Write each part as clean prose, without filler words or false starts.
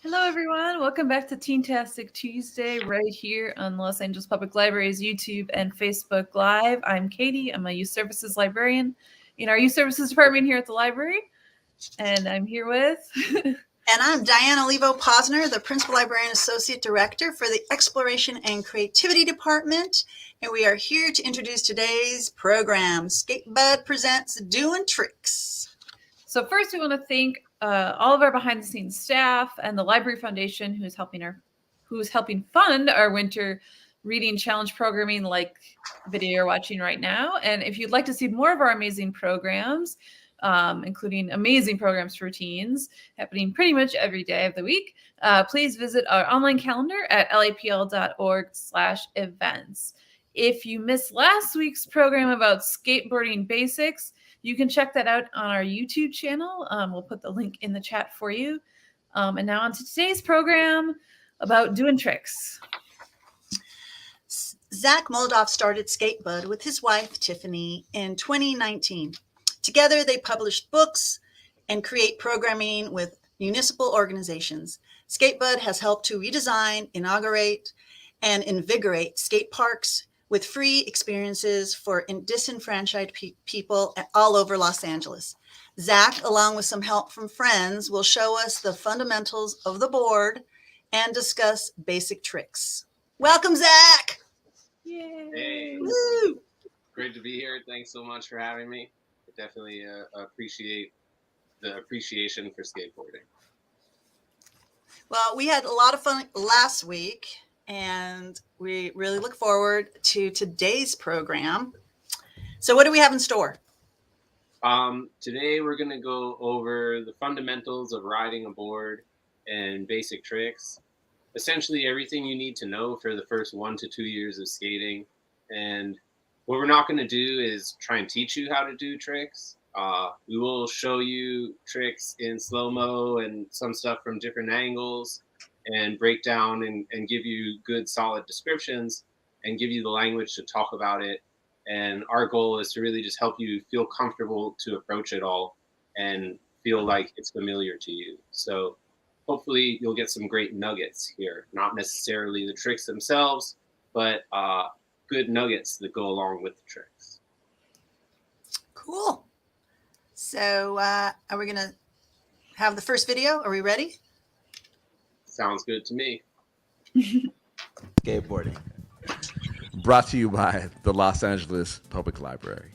Hello, everyone. Welcome back to Teentastic Tuesday right here on Los Angeles Public Library's YouTube and Facebook Live. I'm Katie. I'm a Youth Services Librarian in our Youth Services Department here at the library. And I'm here with... And I'm Diane Olivo-Posner, the Principal Librarian Associate Director for the Exploration and Creativity Department. And we are here to introduce today's program. Skateboard presents Doin' Tricks. So first, we want to thank all of our behind-the-scenes staff and the Library Foundation, who's helping fund our winter reading challenge programming, like the video you're watching right now. And if you'd like to see more of our amazing programs, including amazing programs for teens happening pretty much every day of the week, please visit our online calendar at lapl.org/events. If you missed last week's program about skateboarding basics, you can check that out on our YouTube channel. We'll put the link in the chat for you. And now on to today's program about doing tricks. Zach Moldoff started Skatebud with his wife, Tiffany, in 2019. Together, they publish books and create programming with municipal organizations. Skatebud has helped to redesign, inaugurate, and invigorate skate parks with free experiences for disenfranchised people all over Los Angeles. Zach, along with some help from friends, will show us the fundamentals of the board and discuss basic tricks. Welcome, Zach! Yay! Hey, Woo! great to be here. Thanks so much for having me. I definitely appreciate the appreciation for skateboarding. Well, we had a lot of fun last week, and we really look forward to today's program. So what do we have in store? Today we're going to go over the fundamentals of riding a board and basic tricks. Essentially everything you need to know for the first 1 to 2 years of skating. And what we're not going to do is try and teach you how to do tricks. We will show you tricks in slow-mo and some stuff from different angles, and break down and give you good solid descriptions and give you the language to talk about it. And our goal is to really just help you feel comfortable to approach it all and feel like it's familiar to you. So hopefully you'll get some great nuggets here, not necessarily the tricks themselves, but good nuggets that go along with the tricks. Cool. So are we going to have the first video? Are we ready? Sounds good to me. Skateboarding. Brought to you by the Los Angeles Public Library.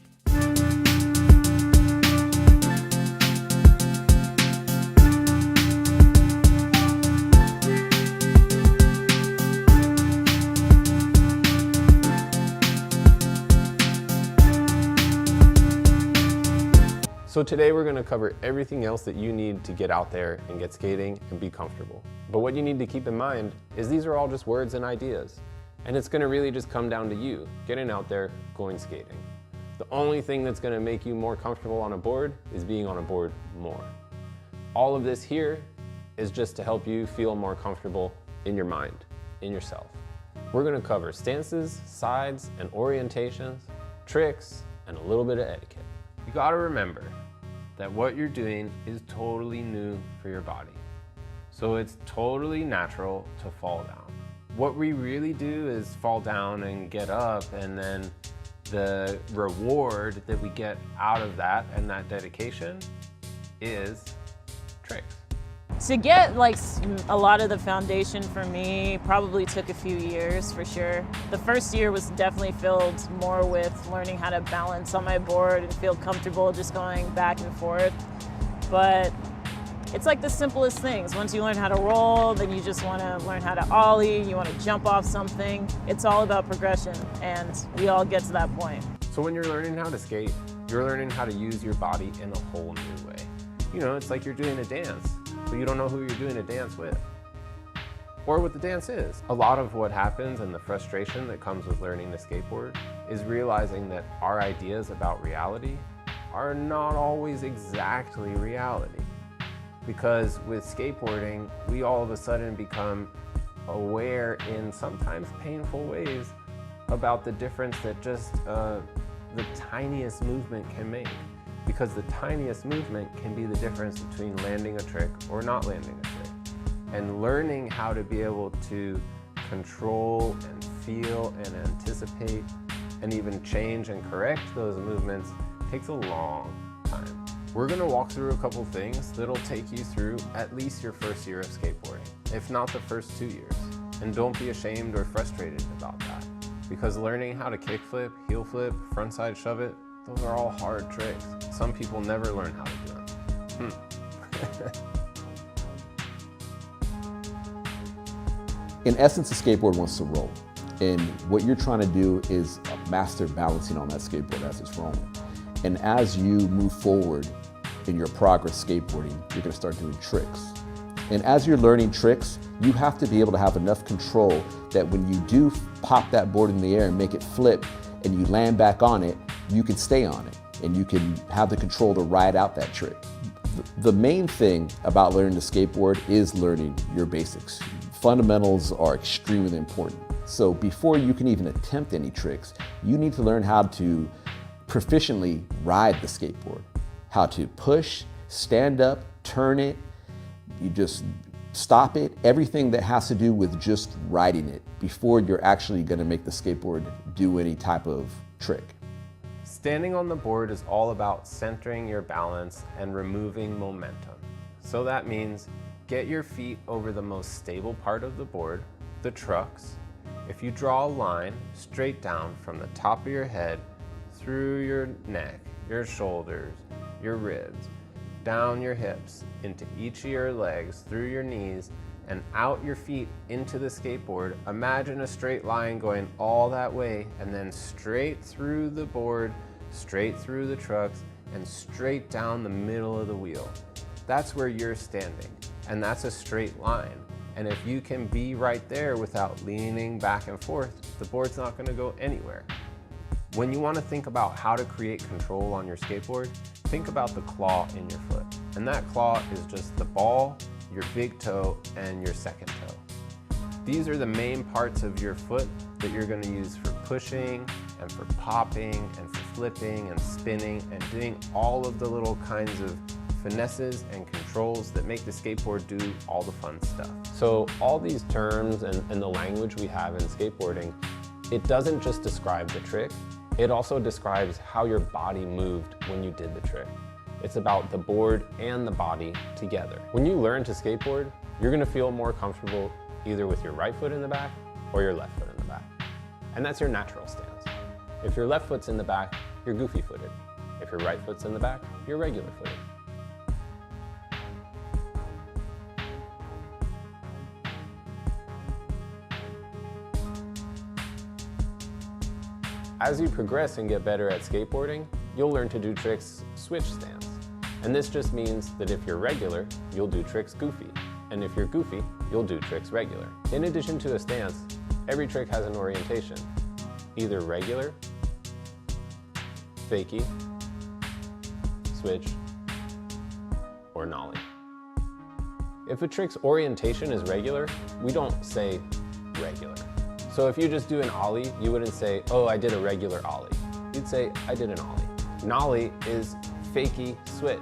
So today we're going to cover everything else that you need to get out there and get skating and be comfortable. But what you need to keep in mind is these are all just words and ideas. And it's going to really just come down to you getting out there, going skating. The only thing that's going to make you more comfortable on a board is being on a board more. All of this here is just to help you feel more comfortable in your mind, in yourself. We're going to cover stances, sides, and orientations, tricks, and a little bit of etiquette. You got to remember that what you're doing is totally new for your body. So it's totally natural to fall down. What we really do is fall down and get up, and then the reward that we get out of that and that dedication is tricks. To get like a lot of the foundation for me probably took a few years for sure. The first year was definitely filled more with learning how to balance on my board and feel comfortable just going back and forth. But it's like the simplest things. Once you learn how to roll, then you just want to learn how to ollie, you want to jump off something. It's all about progression, and we all get to that point. So when you're learning how to skate, you're learning how to use your body in a whole new way. You know, it's like you're doing a dance, but you don't know who you're doing a dance with, or what the dance is. A lot of what happens and the frustration that comes with learning to skateboard is realizing that our ideas about reality are not always exactly reality. Because with skateboarding, we all of a sudden become aware in sometimes painful ways about the difference that just the tiniest movement can make. Because the tiniest movement can be the difference between landing a trick or not landing a trick. And learning how to be able to control and feel and anticipate and even change and correct those movements takes a long time. We're gonna walk through a couple things that'll take you through at least your first year of skateboarding, if not the first 2 years. And don't be ashamed or frustrated about that, because learning how to kickflip, heel flip, frontside shove it, those are all hard tricks. Some people never learn how to do them. In essence, a skateboard wants to roll. And what you're trying to do is master balancing on that skateboard as it's rolling. And as you move forward in your progress skateboarding, you're gonna start doing tricks. And as you're learning tricks, you have to be able to have enough control that when you do pop that board in the air and make it flip and you land back on it, you can stay on it and you can have the control to ride out that trick. The main thing about learning to skateboard is learning your basics. Fundamentals are extremely important. So before you can even attempt any tricks, you need to learn how to proficiently ride the skateboard. How to push, stand up, turn it, you just stop it, everything that has to do with just riding it before you're actually gonna make the skateboard do any type of trick. Standing on the board is all about centering your balance and removing momentum. So that means get your feet over the most stable part of the board, the trucks. If you draw a line straight down from the top of your head, through your neck, your shoulders, your ribs, down your hips, into each of your legs, through your knees, and out your feet into the skateboard, imagine a straight line going all that way and then straight through the board, straight through the trucks, and straight down the middle of the wheel. That's where you're standing, and that's a straight line. And if you can be right there without leaning back and forth, the board's not gonna go anywhere. When you wanna think about how to create control on your skateboard, think about the claw in your foot. And that claw is just the ball, your big toe, and your second toe. These are the main parts of your foot that you're gonna use for pushing and for popping and for flipping and spinning and doing all of the little kinds of finesses and controls that make the skateboard do all the fun stuff. So all these terms and the language we have in skateboarding, it doesn't just describe the trick, it also describes how your body moved when you did the trick. It's about the board and the body together. When you learn to skateboard, you're gonna feel more comfortable either with your right foot in the back or your left foot in the back. And that's your natural stance. If your left foot's in the back, you're goofy footed. If your right foot's in the back, you're regular footed. As you progress and get better at skateboarding, you'll learn to do tricks switch stance. And this just means that if you're regular, you'll do tricks goofy. And if you're goofy, you'll do tricks regular. In addition to a stance, every trick has an orientation. Either regular, fakie, switch, or nollie. If a trick's orientation is regular, we don't say regular. So if you just do an ollie, you wouldn't say, oh, I did a regular ollie. You'd say, I did an ollie. Nollie is fakie switch,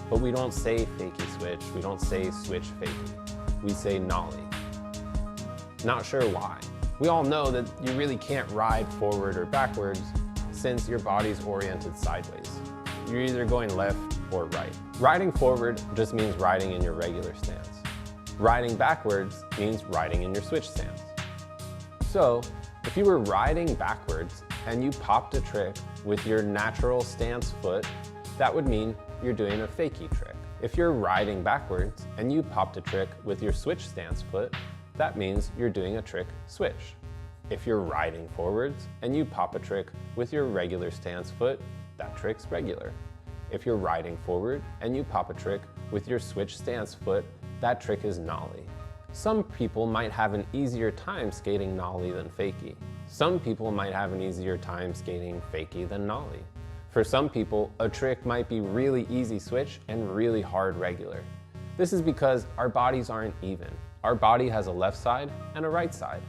but we don't say fakie switch. We don't say switch fakie. We say nollie. Not sure why. We all know that you really can't ride forward or backwards since your body's oriented sideways. You're either going left or right. Riding forward just means riding in your regular stance. Riding backwards means riding in your switch stance. So, if you were riding backwards and you popped a trick with your natural stance foot, that would mean you're doing a fakie trick. If you're riding backwards and you popped a trick with your switch stance foot, that means you're doing a trick switch. If you're riding forwards and you pop a trick with your regular stance foot, that trick's regular. If you're riding forward and you pop a trick with your switch stance foot, that trick is nollie. Some people might have an easier time skating nollie than fakie. Some people might have an easier time skating fakie than nollie. For some people, a trick might be really easy switch and really hard regular. This is because our bodies aren't even. Our body has a left side and a right side.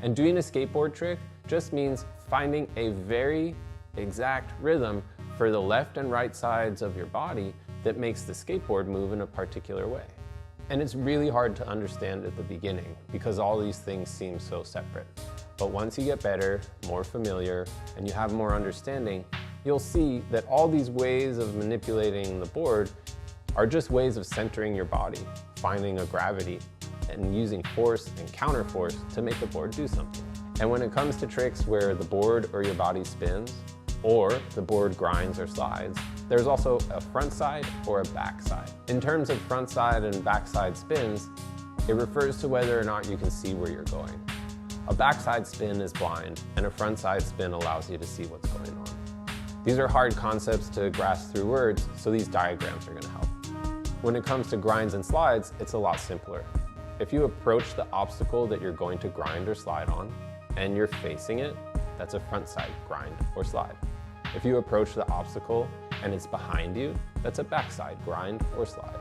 And doing a skateboard trick just means finding a very exact rhythm for the left and right sides of your body that makes the skateboard move in a particular way. And it's really hard to understand at the beginning because all these things seem so separate. But once you get better, more familiar, and you have more understanding, you'll see that all these ways of manipulating the board are just ways of centering your body, finding a gravity, and using force and counterforce to make the board do something. And when it comes to tricks where the board or your body spins, or the board grinds or slides, there's also a front side or a back side. In terms of front side and back side spins, it refers to whether or not you can see where you're going. A backside spin is blind, and a front side spin allows you to see what's going on. These are hard concepts to grasp through words, so these diagrams are going to help. When it comes to grinds and slides, it's a lot simpler. If you approach the obstacle that you're going to grind or slide on, and you're facing it, that's a front side grind or slide. If you approach the obstacle and it's behind you, that's a backside grind or slide.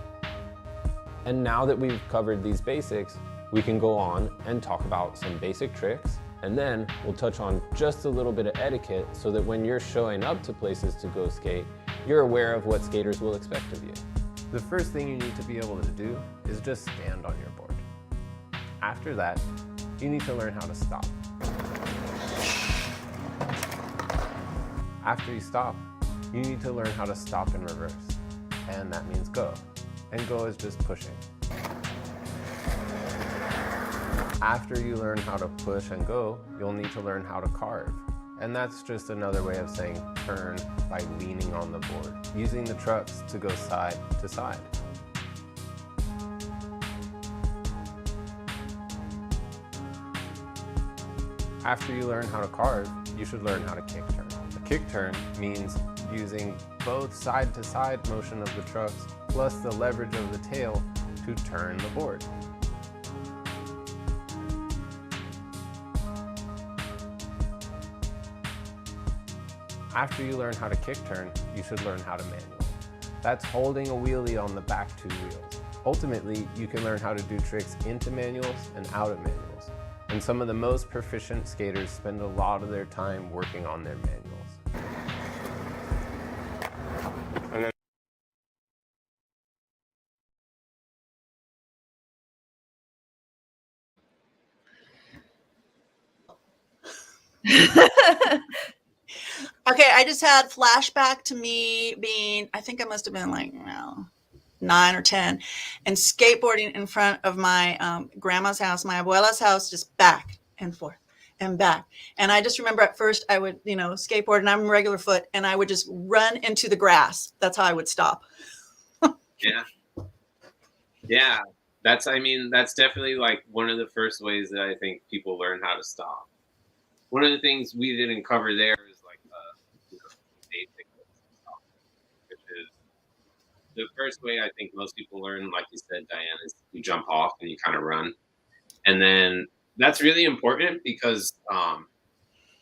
And now that we've covered these basics, we can go on and talk about some basic tricks, and then we'll touch on just a little bit of etiquette so that when you're showing up to places to go skate, you're aware of what skaters will expect of you. The first thing you need to be able to do is just stand on your board. After that, you need to learn how to stop. After you stop, you need to learn how to stop in reverse, and that means go. And go is just pushing. After you learn how to push and go, you'll need to learn how to carve. And that's just another way of saying turn by leaning on the board, using the trucks to go side to side. After you learn how to carve, you should learn how to kick turn. A kick turn means using both side to side motion of the trucks plus the leverage of the tail to turn the board. After you learn how to kick turn, you should learn how to manual. That's holding a wheelie on the back two wheels. Ultimately, you can learn how to do tricks into manuals and out of manuals. And some of the most proficient skaters spend a lot of their time working on their manuals. Okay, I just had flashback to me being, I think I must have been like 9 or 10, and skateboarding in front of my grandma's house, my abuela's house, just back and forth and back. And I just remember at first I would, skateboard, and I'm regular foot, and I would just run into the grass. That's how I would stop. Yeah. Yeah. That's definitely like one of the first ways that I think people learn how to stop. One of the things we didn't cover there is like basic stuff, which is the first way I think most people learn, like you said, Diane, is you jump off and you kind of run. And then that's really important because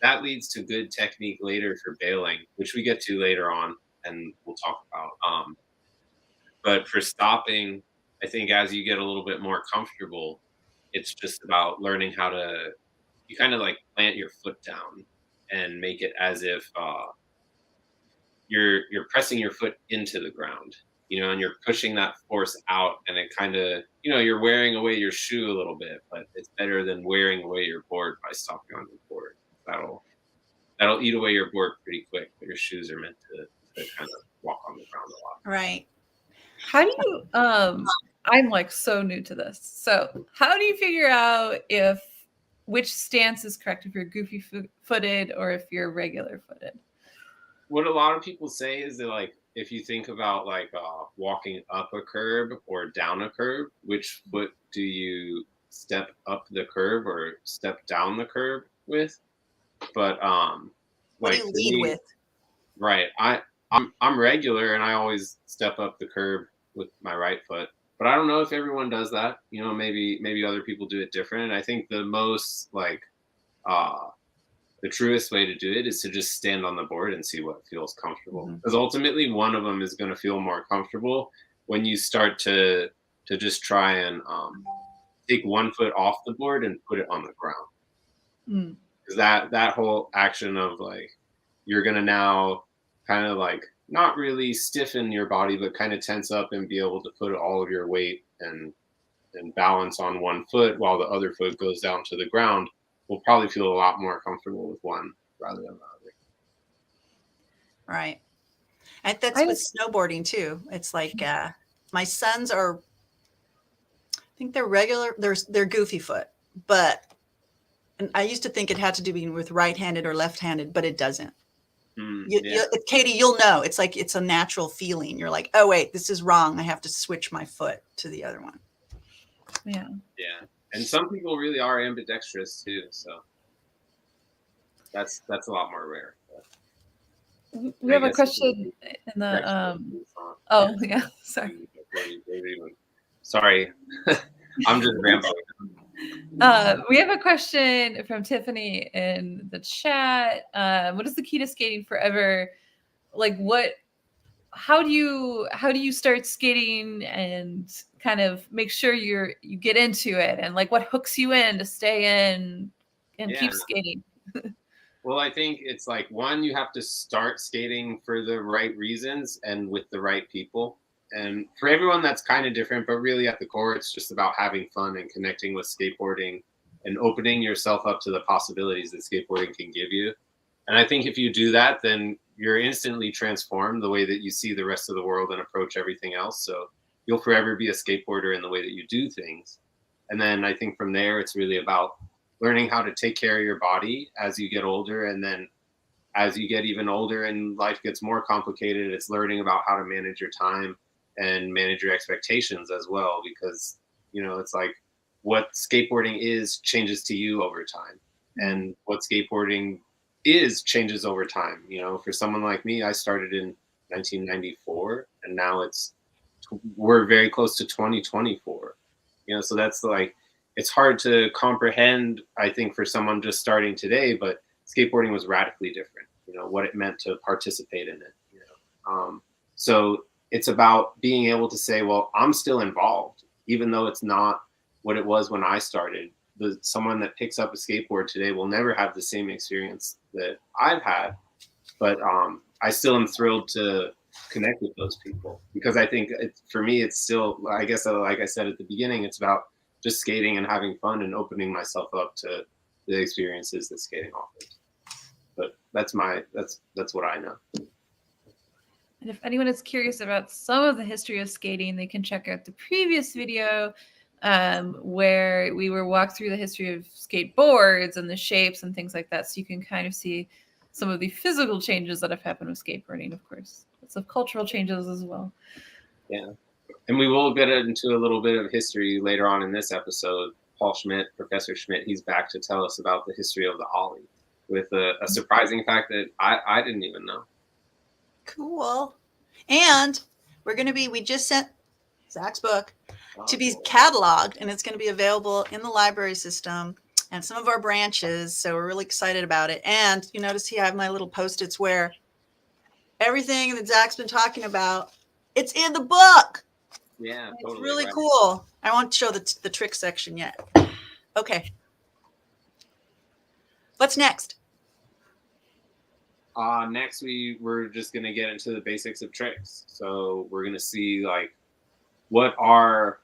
that leads to good technique later for bailing, which we get to later on and we'll talk about. But for stopping, I think as you get a little bit more comfortable, it's just about learning how to, you kind of like plant your foot down and make it as if you're pressing your foot into the ground, and you're pushing that force out, and it kind of, you're wearing away your shoe a little bit, but it's better than wearing away your board by stopping on your board. That'll eat away your board pretty quick, but your shoes are meant to kind of walk on the ground a lot. Right. How do you, I'm like so new to this. So how do you figure out which stance is correct, if you're goofy footed or if you're regular footed? What a lot of people say is that, like, if you think about like walking up a curb or down a curb, which foot do you step up the curb or step down the curb with? But What like do you lead with? Right. I'm regular and I always step up the curb with my right foot. But I don't know if everyone does that. Maybe other people do it different. I think the most the truest way to do it is to just stand on the board and see what feels comfortable. Because ultimately one of them is going to feel more comfortable when you start to just try and take one foot off the board and put it on the ground. Because that whole action of like, you're going to now kind of like not really stiffen your body, but kind of tense up and be able to put all of your weight and and balance on one foot while the other foot goes down to the ground will probably feel a lot more comfortable with one rather than the other. Right. And that's with snowboarding too. It's like my sons are, I think they're regular, they're goofy foot, but and I used to think it had to do with right-handed or left-handed, but it doesn't. Katie, you'll know. It's like it's a natural feeling. You're like, oh wait, this is wrong. I have to switch my foot to the other one. Yeah. Yeah. And some people really are ambidextrous too, so that's a lot more rare. We have a question in the oh yeah, sorry. Sorry. I'm just rambling. We have a question from Tiffany in the chat. What is the key to skating forever? Like how do you start skating and kind of make sure you get into it, and like what hooks you in to stay in and keep skating? Well, I think it's like, one, you have to start skating for the right reasons and with the right people. And for everyone, that's kind of different, but really at the core, it's just about having fun and connecting with skateboarding and opening yourself up to the possibilities that skateboarding can give you. And I think if you do that, then you're instantly transformed the way that you see the rest of the world and approach everything else. So you'll forever be a skateboarder in the way that you do things. And then I think from there, it's really about learning how to take care of your body as you get older. And then as you get even older and life gets more complicated, it's learning about how to manage your time and manage your expectations as well. Because, you know, it's like what skateboarding is changes to you over time. And what skateboarding is changes over time. You know, for someone like me, I started in 1994 and now we're very close to 2024. You know, so that's like, it's hard to comprehend, I think, for someone just starting today, but skateboarding was radically different, you know, what it meant to participate in it, you know. So it's about being able to say, well, I'm still involved, even though it's not what it was when I started. Someone that picks up a skateboard today will never have the same experience that I've had, but I still am thrilled to connect with those people, because I think for me, it's still, I guess, like I said at the beginning, it's about just skating and having fun and opening myself up to the experiences that skating offers. But that's what I know. And if anyone is curious about some of the history of skating, they can check out the previous video where we were walked through the history of skateboards and the shapes and things like that. So you can kind of see some of the physical changes that have happened with skateboarding, of course. Lots of cultural changes as well. Yeah. And we will get into a little bit of history later on in this episode. Paul Schmidt, Professor Schmidt, he's back to tell us about the history of the ollie with a surprising fact that I didn't even know. Cool. And we just sent Zach's book to be cataloged, and it's going to be available in the library system and some of our branches. So we're really excited about it. And you notice here I have my little Post-its where everything that Zach's been talking about, it's in the book. Yeah, it's totally really right. cool. I won't show the trick section yet. Okay. What's next? Next, we're just going to get into the basics of tricks. So we're going to see like what are,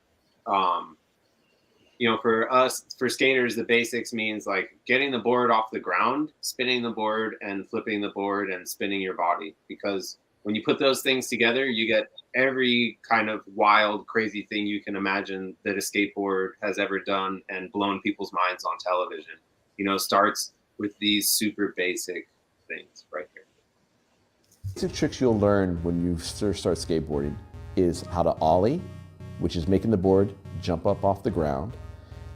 you know, for us, for skaters, the basics means like getting the board off the ground, spinning the board and flipping the board and spinning your body. Because when you put those things together, you get every kind of wild, crazy thing you can imagine that a skateboard has ever done and blown people's minds on television. You know, starts with these super basic things right here. Two tricks you'll learn when you start skateboarding is how to ollie, which is making the board jump up off the ground,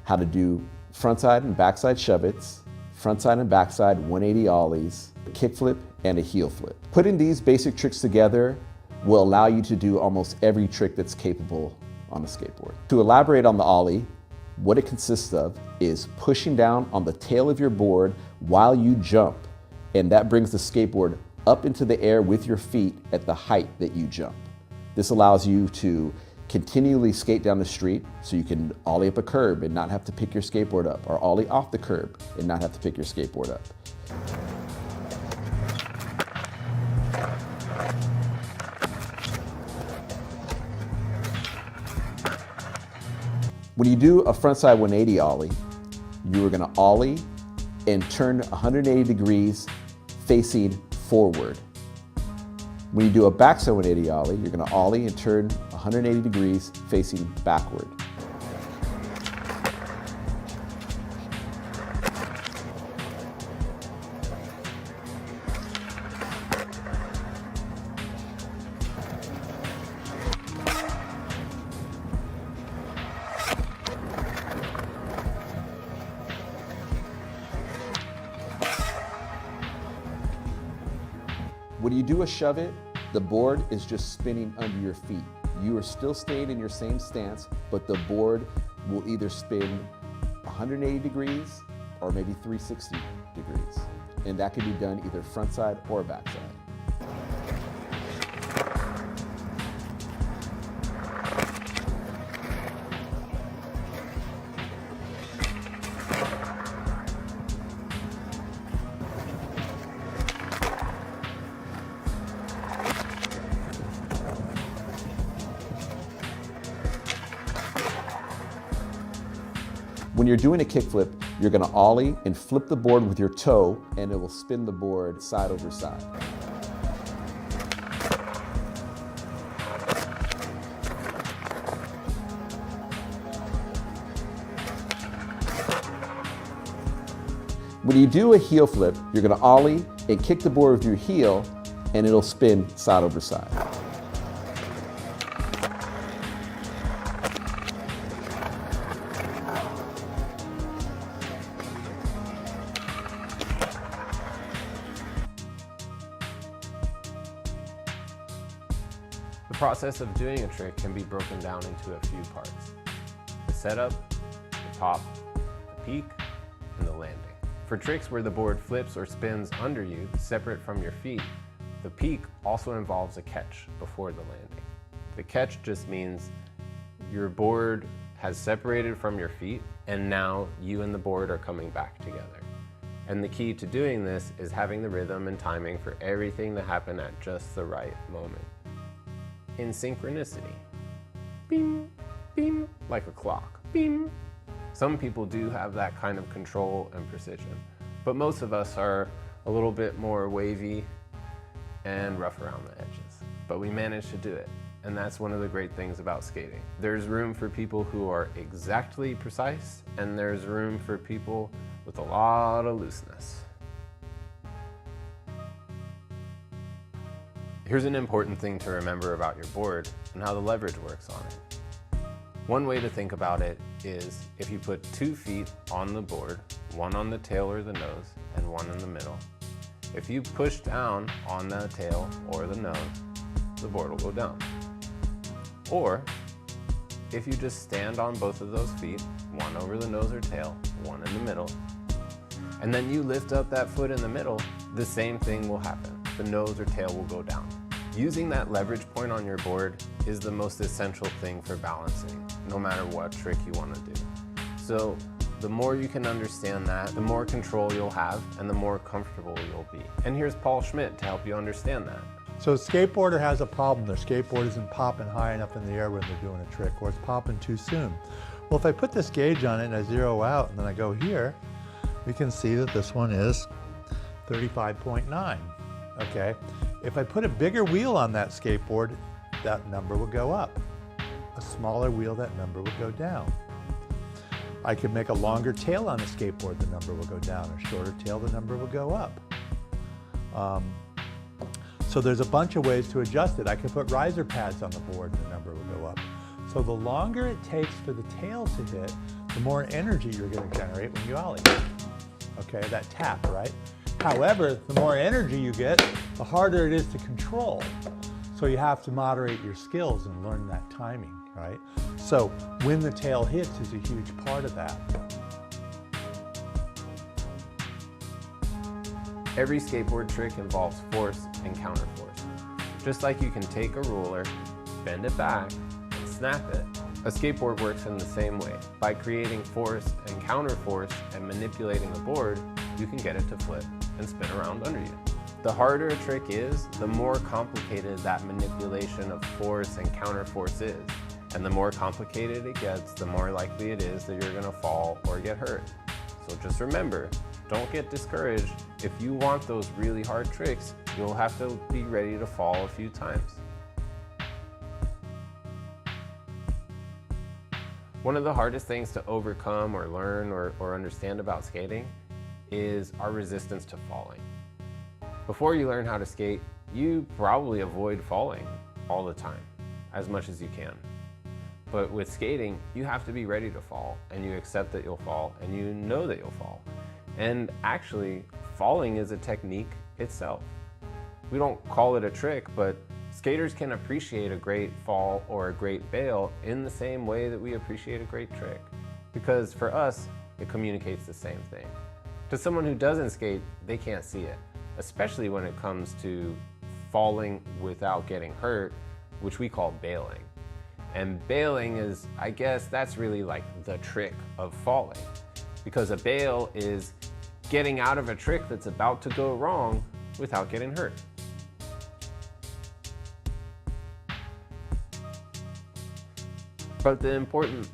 how to do frontside and backside shove-its, frontside and backside 180 ollies, a kickflip, and a heel flip. Putting these basic tricks together will allow you to do almost every trick that's capable on a skateboard. To elaborate on the ollie, what it consists of is pushing down on the tail of your board while you jump, and that brings the skateboard up into the air with your feet at the height that you jump. This allows you to continually skate down the street, so you can ollie up a curb and not have to pick your skateboard up, or ollie off the curb and not have to pick your skateboard up. When you do a frontside 180 ollie, you are gonna ollie and turn 180 degrees facing forward. When you do a backside 180 ollie, you're gonna ollie and turn 180 degrees facing backward. When you do a shove it, the board is just spinning under your feet. You are still staying in your same stance, but the board will either spin 180 degrees or maybe 360 degrees. And that can be done either frontside or backside. When you're doing a kickflip, you're gonna ollie and flip the board with your toe, and it will spin the board side over side. When you do a heel flip, you're gonna ollie and kick the board with your heel, and it'll spin side over side. The process of doing a trick can be broken down into a few parts: the setup, the top, the peak, and the landing. For tricks where the board flips or spins under you, separate from your feet, the peak also involves a catch before the landing. The catch just means your board has separated from your feet, and now you and the board are coming back together. And the key to doing this is having the rhythm and timing for everything to happen at just the right moment. In synchronicity. Bing, bing, like a clock. Bing. Some people do have that kind of control and precision, but most of us are a little bit more wavy and rough around the edges. But we manage to do it, and that's one of the great things about skating. There's room for people who are exactly precise, and there's room for people with a lot of looseness. Here's an important thing to remember about your board and how the leverage works on it. One way to think about it is if you put 2 feet on the board, one on the tail or the nose and one in the middle. If you push down on the tail or the nose, the board will go down. Or if you just stand on both of those feet, one over the nose or tail, one in the middle, and then you lift up that foot in the middle, the same thing will happen. The nose or tail will go down. Using that leverage point on your board is the most essential thing for balancing, no matter what trick you want to do. So the more you can understand that, the more control you'll have and the more comfortable you'll be. And here's Paul Schmidt to help you understand that. So a skateboarder has a problem. Their skateboard isn't popping high enough in the air when they're doing a trick, or it's popping too soon. Well, if I put this gauge on it and I zero out and then I go here, we can see that this one is 35.9. Okay, if I put a bigger wheel on that skateboard, that number would go up. A smaller wheel, that number would go down. I could make a longer tail on the skateboard, the number will go down. A shorter tail, the number will go up. So there's a bunch of ways to adjust it. I could put riser pads on the board and the number will go up. So the longer it takes for the tail to hit, the more energy you're going to generate when you ollie. Okay, that tap, right? However, the more energy you get, the harder it is to control. So you have to moderate your skills and learn that timing, right? So when the tail hits is a huge part of that. Every skateboard trick involves force and counterforce. Just like you can take a ruler, bend it back, and snap it, a skateboard works in the same way. By creating force and counterforce and manipulating the board, you can get it to flip and spin around under you. The harder a trick is, the more complicated that manipulation of force and counterforce is. And the more complicated it gets, the more likely it is that you're gonna fall or get hurt. So just remember, don't get discouraged. If you want those really hard tricks, you'll have to be ready to fall a few times. One of the hardest things to overcome or learn or understand about skating is our resistance to falling. Before you learn how to skate, you probably avoid falling all the time, as much as you can. But with skating, you have to be ready to fall, and you accept that you'll fall, and you know that you'll fall. And actually, falling is a technique itself. We don't call it a trick, but skaters can appreciate a great fall or a great bail in the same way that we appreciate a great trick. Because for us, it communicates the same thing. To someone who doesn't skate, they can't see it, especially when it comes to falling without getting hurt, which we call bailing. And bailing is, I guess, that's really like the trick of falling. Because a bail is getting out of a trick that's about to go wrong without getting hurt. But the important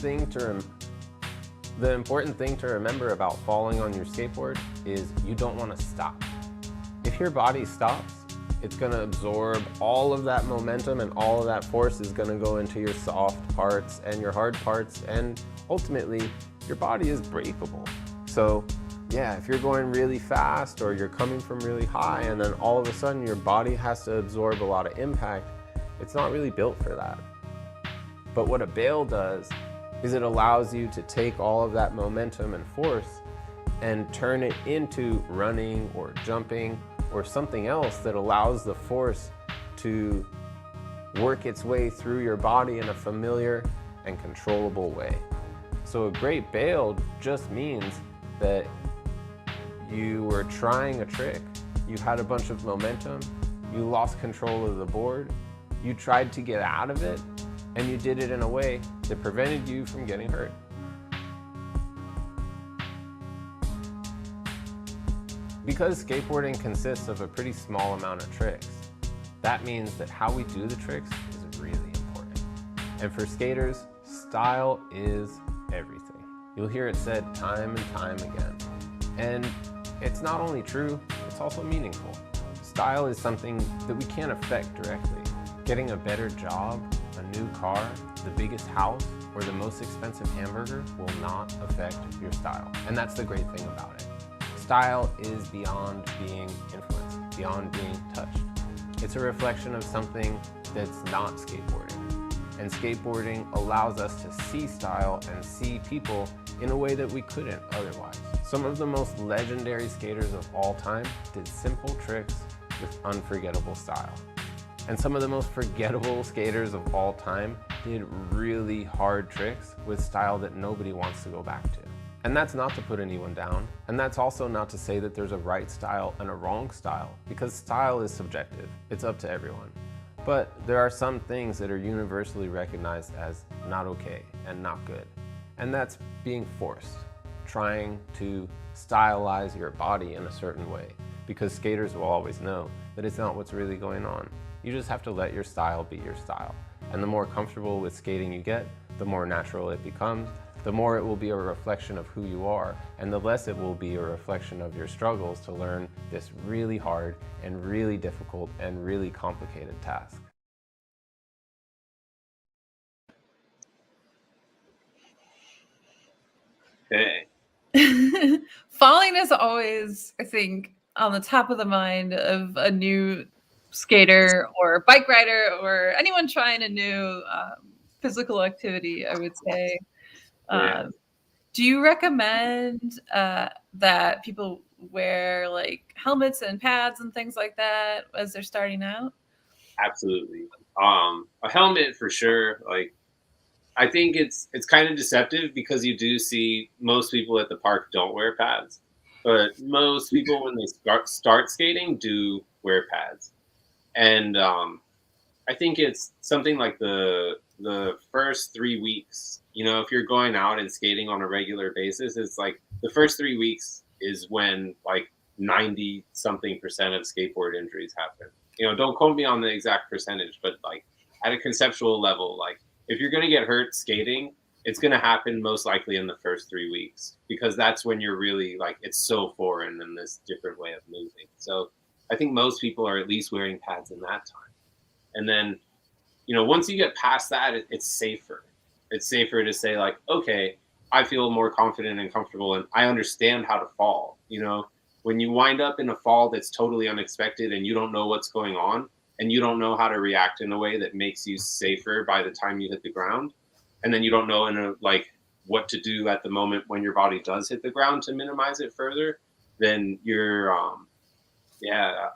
thing to remember about falling on your skateboard is you don't want to stop. If your body stops, it's going to absorb all of that momentum, and all of that force is going to go into your soft parts and your hard parts, and ultimately your body is breakable. So yeah, if you're going really fast or you're coming from really high and then all of a sudden your body has to absorb a lot of impact, it's not really built for that. But what a bail does is it allows you to take all of that momentum and force and turn it into running or jumping or something else that allows the force to work its way through your body in a familiar and controllable way. So a great bail just means that you were trying a trick, you had a bunch of momentum, you lost control of the board, you tried to get out of it, and you did it in a way that prevented you from getting hurt. Because skateboarding consists of a pretty small amount of tricks, that means that how we do the tricks is really important. And for skaters, style is everything. You'll hear it said time and time again. And it's not only true, it's also meaningful. Style is something that we can't affect directly. Getting a better job, a new car, the biggest house, or the most expensive hamburger will not affect your style. And that's the great thing about it. Style is beyond being influenced, beyond being touched. It's a reflection of something that's not skateboarding. And skateboarding allows us to see style and see people in a way that we couldn't otherwise. Some of the most legendary skaters of all time did simple tricks with unforgettable style. And some of the most forgettable skaters of all time did really hard tricks with style that nobody wants to go back to. And that's not to put anyone down. And that's also not to say that there's a right style and a wrong style, because style is subjective. It's up to everyone. But there are some things that are universally recognized as not okay and not good. And that's being forced, trying to stylize your body in a certain way, because skaters will always know that it's not what's really going on. You just have to let your style be your style. And the more comfortable with skating you get, the more natural it becomes, the more it will be a reflection of who you are, and the less it will be a reflection of your struggles to learn this really hard and really difficult and really complicated task. Hey. Falling is always, I think, on the top of the mind of a new skater or bike rider or anyone trying a new physical activity, I would say. Yeah. Do you recommend that people wear like helmets and pads and things like that as they're starting out? Absolutely. A helmet for sure. Like, I think it's kind of deceptive because you do see most people at the park don't wear pads, but most people when they start skating do wear pads. And I think it's something like the first 3 weeks. You know, if you're going out and skating on a regular basis, it's like the first 3 weeks is when like 90 something percent of skateboard injuries happen. Don't quote me on the exact percentage, but like at a conceptual level, like if you're going to get hurt skating, it's going to happen most likely in the first 3 weeks, because that's when you're really like, it's so foreign in this different way of moving. So I think most people are at least wearing pads in that time. And then, once you get past that, it's safer. It's safer to say like, okay, I feel more confident and comfortable and I understand how to fall. When you wind up in a fall that's totally unexpected and you don't know what's going on and you don't know how to react in a way that makes you safer by the time you hit the ground, and then you don't know what to do at the moment when your body does hit the ground to minimize it further, then you're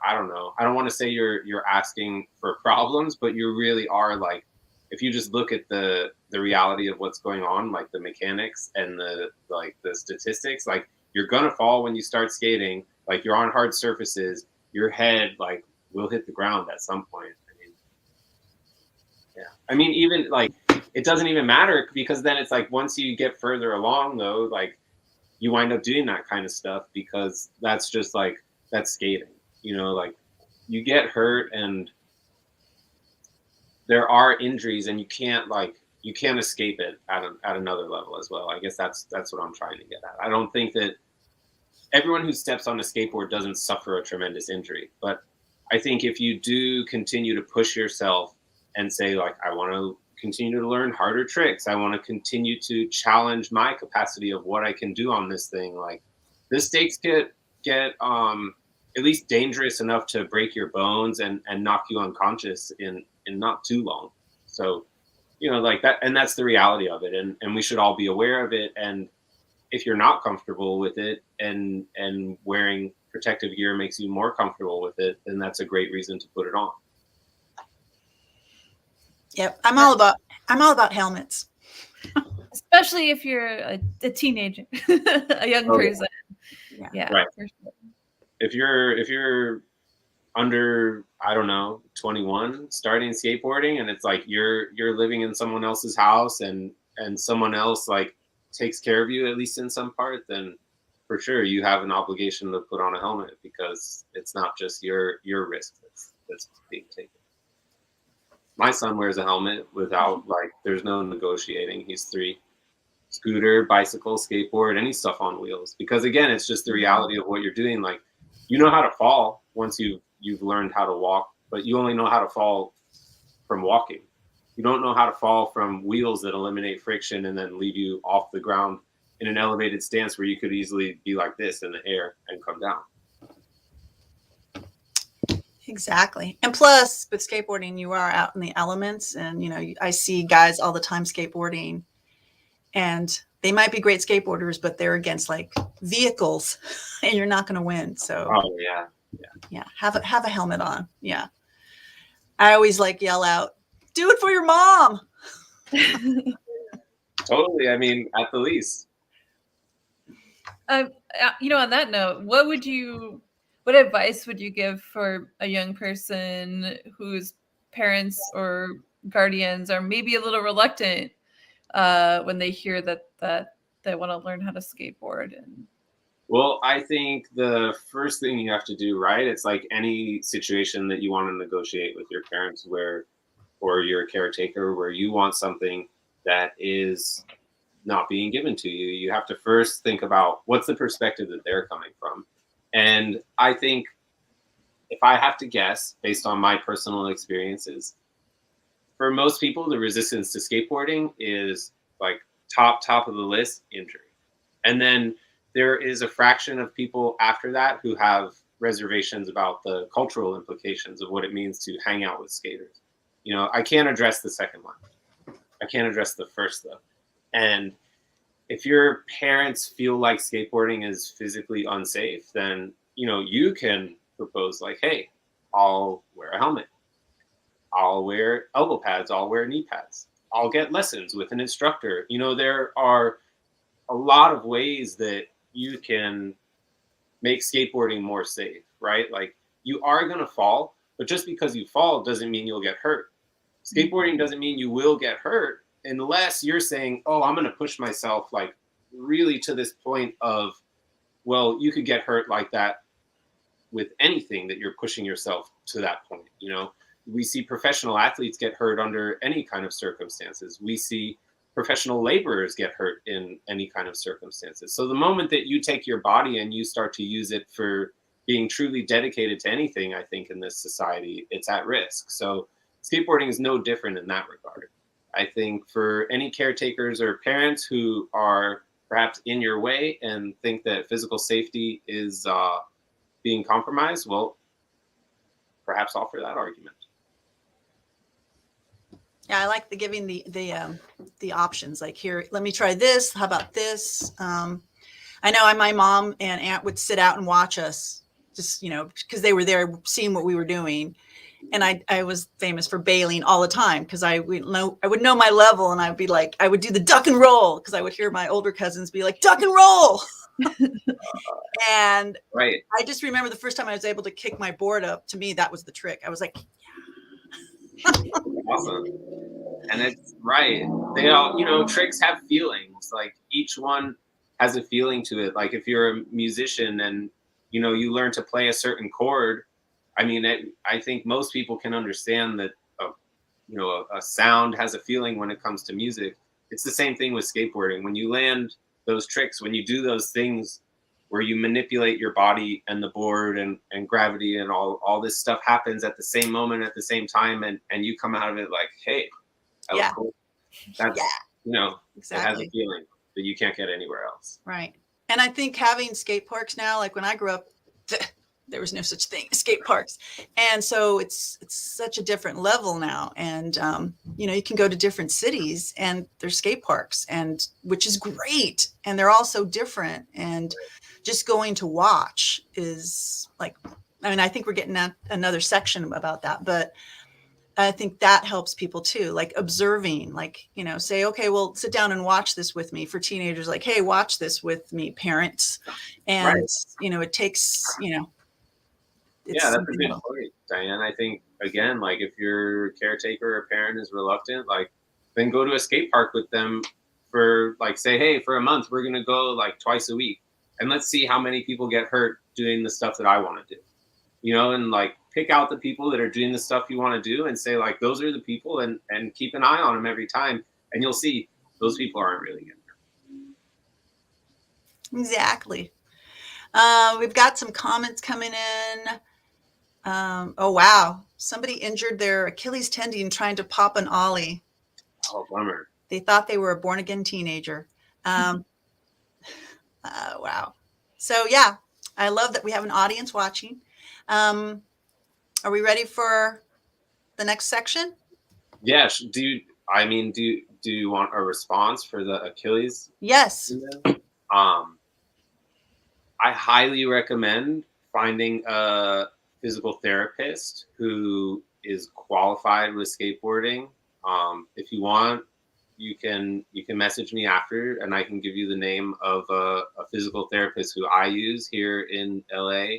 I don't know. I don't want to say you're asking for problems, but you really are like, if you just look at the reality of what's going on, like the mechanics and the statistics, like you're gonna fall when you start skating. Like you're on hard surfaces, your head like will hit the ground at some point. I mean, even like it doesn't even matter, because then it's like once you get further along though, like you wind up doing that kind of stuff, because that's just like, that's skating. Like you get hurt and there are injuries and you can't escape it at another level as well. I guess that's what I'm trying to get at. I don't think that everyone who steps on a skateboard doesn't suffer a tremendous injury, but I think if you do continue to push yourself and say like, I want to continue to learn harder tricks, I want to continue to challenge my capacity of what I can do on this thing, like the stakes get at least dangerous enough to break your bones and knock you unconscious in not too long. So, like that, and that's the reality of it. And we should all be aware of it. And if you're not comfortable with it and wearing protective gear makes you more comfortable with it, then that's a great reason to put it on. Yep. I'm all about helmets. Especially if you're a teenager, a young person. Yeah. Right. For sure. If you're under, I don't know, 21 starting skateboarding, and it's like you're living in someone else's house and someone else like takes care of you, at least in some part, then for sure you have an obligation to put on a helmet, because it's not just your risk that's being taken. My son wears a helmet without there's no negotiating. He's 3. Scooter, bicycle, skateboard, any stuff on wheels, because again, it's just the reality of what you're doing. Like, you know how to fall once you've learned how to walk, but you only know how to fall from walking. You don't know how to fall from wheels that eliminate friction and then leave you off the ground in an elevated stance where you could easily be like this in the air and come down. Exactly. And plus with skateboarding, you are out in the elements, and I see guys all the time skateboarding, and they might be great skateboarders, but they're against like vehicles and you're not going to win. So have a helmet on. Yeah. I always yell out, do it for your mom. Totally. I mean, at the least. On that note, what advice would you give for a young person whose parents or guardians are maybe a little reluctant when they hear that they want to learn how to skateboard? Well, I think the first thing you have to do, right? It's like any situation that you want to negotiate with your parents or you're a caretaker, where you want something that is not being given to you. You have to first think about what's the perspective that they're coming from. And I think if I have to guess, based on my personal experiences, for most people, the resistance to skateboarding is like top of the list, injury. And then there is a fraction of people after that who have reservations about the cultural implications of what it means to hang out with skaters. I can't address the second one. I can't address the first though. And if your parents feel like skateboarding is physically unsafe, then, you can propose like, hey, I'll wear a helmet. I'll wear elbow pads. I'll wear knee pads. I'll get lessons with an instructor. There are a lot of ways that you can make skateboarding more safe, right? Like, you are going to fall, but just because you fall doesn't mean you'll get hurt. Skateboarding doesn't mean you will get hurt unless you're saying, oh, I'm going to push myself like really to this point of, well, you could get hurt like that with anything that you're pushing yourself to that point. You know, we see professional athletes get hurt under any kind of circumstances. We see professional laborers get hurt in any kind of circumstances. So the moment that you take your body and you start to use it for being truly dedicated to anything, I think in this society, it's at risk. So skateboarding is no different in that regard. I think for any caretakers or parents who are perhaps in your way and think that physical safety is being compromised, well, perhaps offer that argument. Yeah, I like the giving the options. Like, here, let me try this. How about this? I know my mom and aunt would sit out and watch us, just, you know, because they were there seeing what we were doing. And I was famous for bailing all the time, because I would know my level, and I'd be like, I would do the duck and roll, because I would hear my older cousins be like, duck and roll. And Right. I just remember the first time I was able to kick my board up. To me, that was the trick. I was like, Awesome. And it's right. They all, you know, tricks have feelings. Like, each one has a feeling to it. Like, if you're a musician and, you know, you learn to play a certain chord, I mean, I think most people can understand that, you know, a sound has a feeling when it comes to music. It's the same thing with skateboarding. When you land those tricks, when you do those things where you manipulate your body and the board and gravity and all this stuff happens at the same moment, at the same time, and you come out of it like, hey, that was cool. That's, you know, exactly. It has a feeling that you can't get anywhere else. Right. And I think having skate parks now, like when I grew up, there was no such thing as skate parks. And so it's such a different level now. And, you know, you can go to different cities and there's skate parks, and which is great. And they're all so different. And just going to watch is like, I mean, I think we're getting at another section about that, but I think that helps people too, like observing, like, you know, say, okay, well, sit down and watch this with me. For teenagers, like, hey, watch this with me, parents. And, you know, it takes, you know. Yeah, that's a good point, Diane. I think, again, like, if your caretaker or parent is reluctant, like, then go to a skate park with them for, like, say, hey, for a month, we're going to go like twice a week. And let's see how many people get hurt doing the stuff that I want to do, you know, and like pick out the people that are doing the stuff you want to do and say, like, those are the people, and keep an eye on them every time. And you'll see those people aren't really getting hurt. Exactly. We've got some comments coming in. Oh, wow. Somebody injured their Achilles tendon trying to pop an ollie. Oh, bummer. They thought they were a born again teenager. Wow. So yeah, I love that we have an audience watching. Are we ready for the next section? Yes. Do you want a response for the Achilles? Yes. I highly recommend finding a physical therapist who is qualified with skateboarding. If you want, you can message me after, and I can give you the name of a physical therapist who I use here in LA.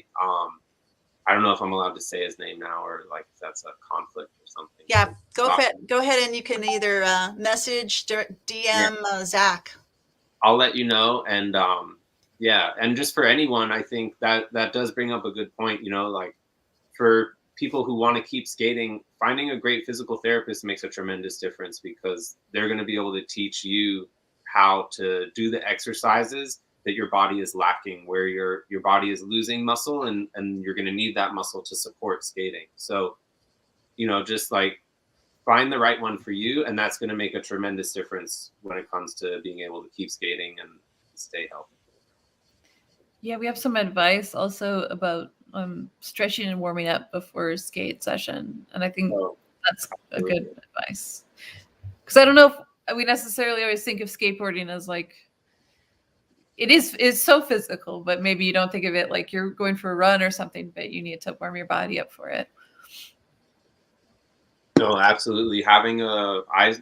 I don't know if I'm allowed to say his name now, or like if that's a conflict or something. Yeah, go ahead, and you can either message, DM Zach. I'll let you know. And yeah, and just for anyone, I think that does bring up a good point. You know, like, for people who want to keep skating, finding a great physical therapist makes a tremendous difference, because they're going to be able to teach you how to do the exercises that your body is lacking, where your body is losing muscle, and you're going to need that muscle to support skating. So, you know, just like find the right one for you, and that's going to make a tremendous difference when it comes to being able to keep skating and stay healthy. Yeah, we have some advice also about stretching and warming up before a skate session. And I think that's a good advice. Because I don't know if we necessarily always think of skateboarding as like, it's so physical, but maybe you don't think of it like you're going for a run or something, but you need to warm your body up for it. No, absolutely. Having I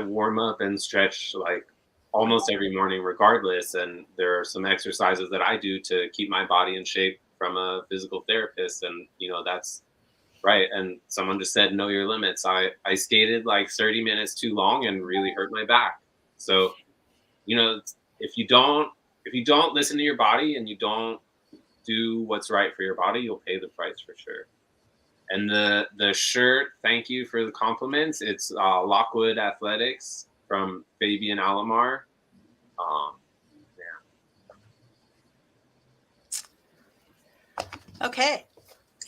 warm up and stretch like almost every morning regardless. And there are some exercises that I do to keep my body in shape from a physical therapist. And, you know, that's right. And someone just said, know your limits. I skated like 30 minutes too long and really hurt my back. So, you know, if you don't listen to your body and you don't do what's right for your body, you'll pay the price for sure. And the shirt, thank you for the compliments. It's Lockwood Athletics from Fabian Alomar. Okay.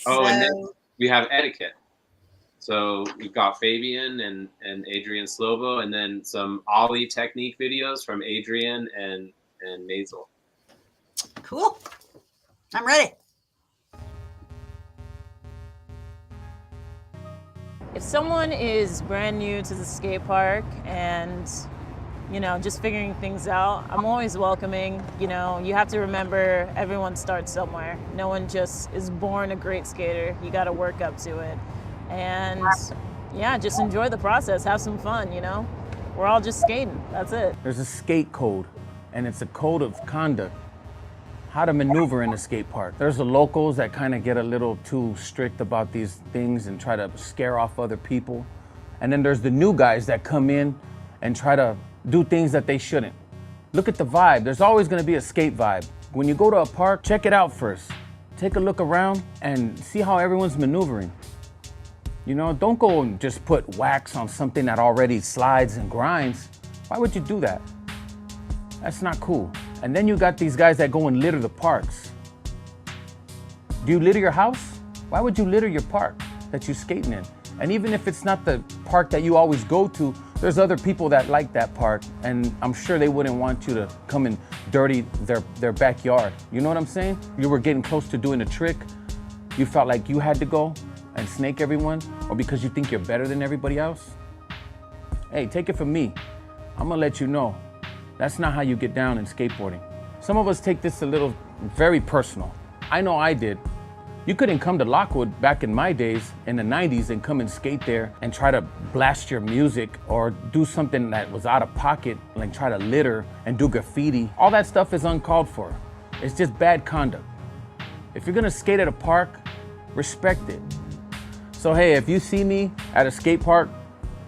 Oh, and then we have etiquette. So we've got Fabian and Adrian Slovo, and then some ollie technique videos from Adrian and Maisel. Cool. I'm ready. If someone is brand new to the skate park and, you know, just figuring things out, I'm always welcoming. You know, you have to remember everyone starts somewhere. No one just is born a great skater. You got to work up to it. And yeah, just enjoy the process. Have some fun, you know? We're all just skating. That's it. There's a skate code, and it's a code of conduct. How to maneuver in the skate park. There's the locals that kind of get a little too strict about these things and try to scare off other people. And then there's the new guys that come in and try to do things that they shouldn't. Look at the vibe. There's always gonna be a skate vibe. When you go to a park, check it out first. Take a look around and see how everyone's maneuvering. You know, don't go and just put wax on something that already slides and grinds. Why would you do that? That's not cool. And then you got these guys that go and litter the parks. Do you litter your house? Why would you litter your park that you're skating in? And even if it's not the park that you always go to, there's other people that like that park, and I'm sure they wouldn't want you to come and dirty their backyard. You know what I'm saying? You were getting close to doing a trick, you felt like you had to go and snake everyone, or because you think you're better than everybody else? Hey, take it from me. I'm gonna let you know, that's not how you get down in skateboarding. Some of us take this a little very personal. I know I did. You couldn't come to Lockwood back in my days in the 90s and come and skate there and try to blast your music or do something that was out of pocket, like try to litter and do graffiti. All that stuff is uncalled for. It's just bad conduct. If you're gonna skate at a park, respect it. So hey, if you see me at a skate park,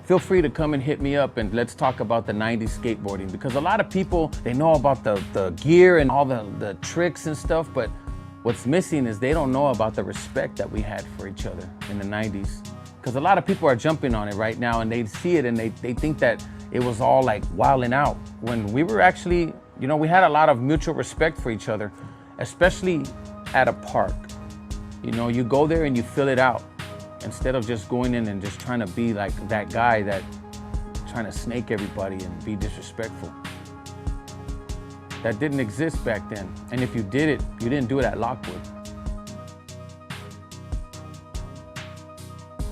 feel free to come and hit me up and let's talk about the 90s skateboarding, because a lot of people, they know about the gear and all the tricks and stuff, but what's missing is they don't know about the respect that we had for each other in the 90s. Because a lot of people are jumping on it right now and they see it and they think that it was all like wilding out. When we were actually, you know, we had a lot of mutual respect for each other, especially at a park. You know, you go there and you fill it out instead of just going in and just trying to be like that guy that trying to snake everybody and be disrespectful. That didn't exist back then. And if you did it, you didn't do it at Lockwood.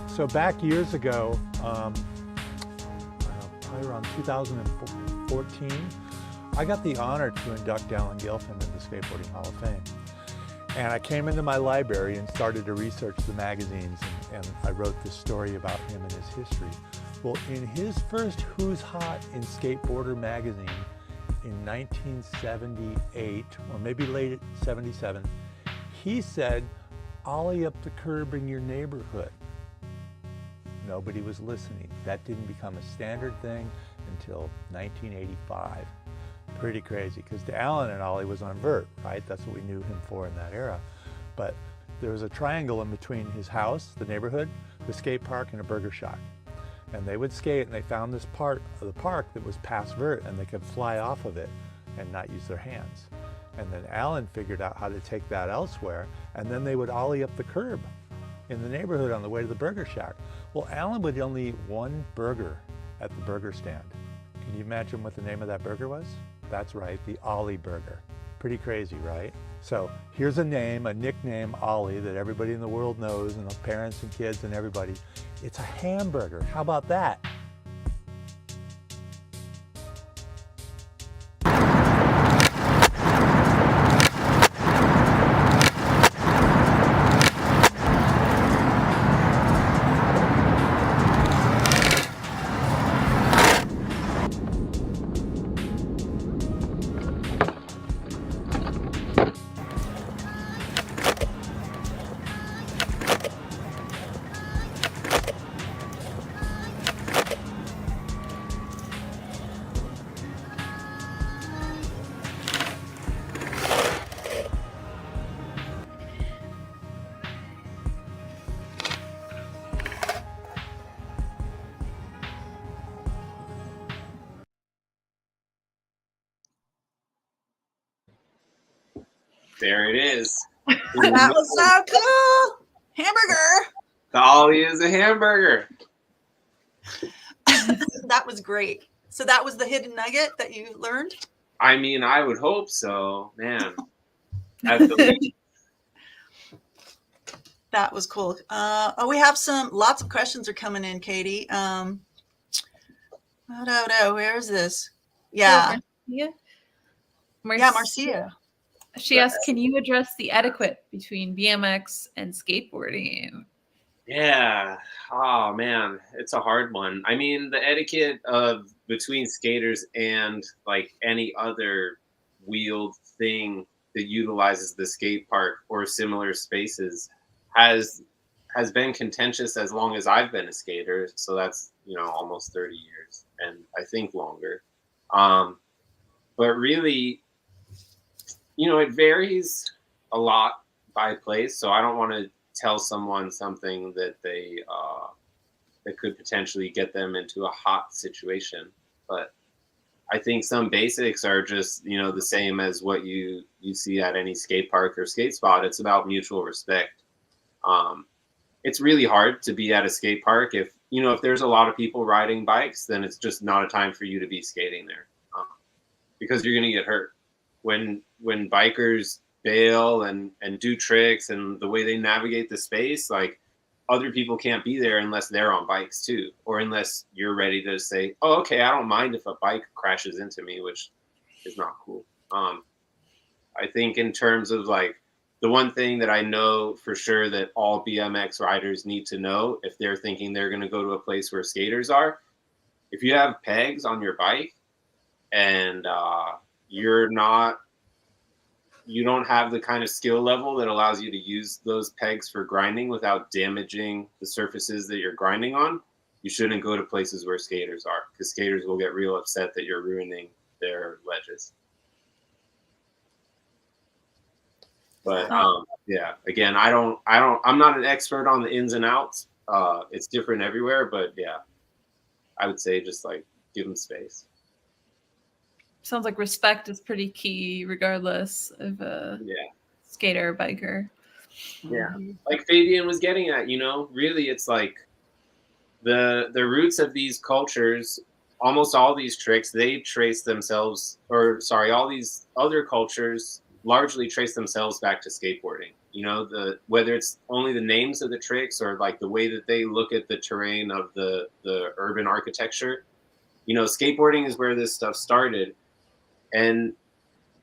So back years ago, probably around 2014, I got the honor to induct Alan Gilfin into the Skateboarding Hall of Fame. And I came into my library and started to research the magazines, and I wrote this story about him and his history. Well, in his first Who's Hot in Skateboarder magazine in 1978, or maybe late 77, he said, "Ollie up the curb in your neighborhood." Nobody was listening. That didn't become a standard thing until 1985. Pretty crazy, because to Alan and Ollie was on vert, right? That's what we knew him for in that era. But there was a triangle in between his house, the neighborhood, the skate park, and a burger shop. And they would skate, and they found this part of the park that was past vert, and they could fly off of it and not use their hands. And then Alan figured out how to take that elsewhere, and then they would ollie up the curb in the neighborhood on the way to the burger shack. Well, Alan would only eat one burger at the burger stand. Can you imagine what the name of that burger was? That's right, the Ollie burger. Pretty crazy, right? So here's a name, a nickname, Ollie, that everybody in the world knows, and the parents and kids and everybody. It's a hamburger. How about that? There it is. That was so cool. Hamburger. The ollie is a hamburger. That was great. So that was the hidden nugget that you learned? I mean, I would hope so, man. At the least. That was cool. We have lots of questions are coming in, Katie. Where is this? Yeah. Yeah. Marcia. She asked, can you address the etiquette between BMX and skateboarding? Yeah. Oh man, it's a hard one. I mean, the etiquette of between skaters and like any other wheeled thing that utilizes the skate park or similar spaces has been contentious as long as I've been a skater. So that's, almost 30 years, and I think longer. But really, it varies a lot by place. So I don't want to tell someone something that that could potentially get them into a hot situation. But I think some basics are just, the same as what you see at any skate park or skate spot. It's about mutual respect. It's really hard to be at a skate park if there's a lot of people riding bikes, then it's just not a time for you to be skating there, because you're going to get hurt. When bikers bail and do tricks and the way they navigate the space, like other people can't be there unless they're on bikes too, or unless you're ready to say, oh, okay, I don't mind if a bike crashes into me, which is not cool. I think in terms of like the one thing that I know for sure that all BMX riders need to know if they're thinking they're going to go to a place where skaters are, if you have pegs on your bike and you don't have the kind of skill level that allows you to use those pegs for grinding without damaging the surfaces that you're grinding on, you shouldn't go to places where skaters are, because skaters will get real upset that you're ruining their ledges. But yeah, again, I'm not an expert on the ins and outs. It's different everywhere, but yeah, I would say just like give them space. Sounds like respect is pretty key, regardless of a skater or biker. Yeah, like Fabian was getting at, really, it's like the roots of these cultures. Almost all these tricks, they trace themselves, all these other cultures largely trace themselves back to skateboarding. Whether it's only the names of the tricks or like the way that they look at the terrain of the urban architecture. Skateboarding is where this stuff started. And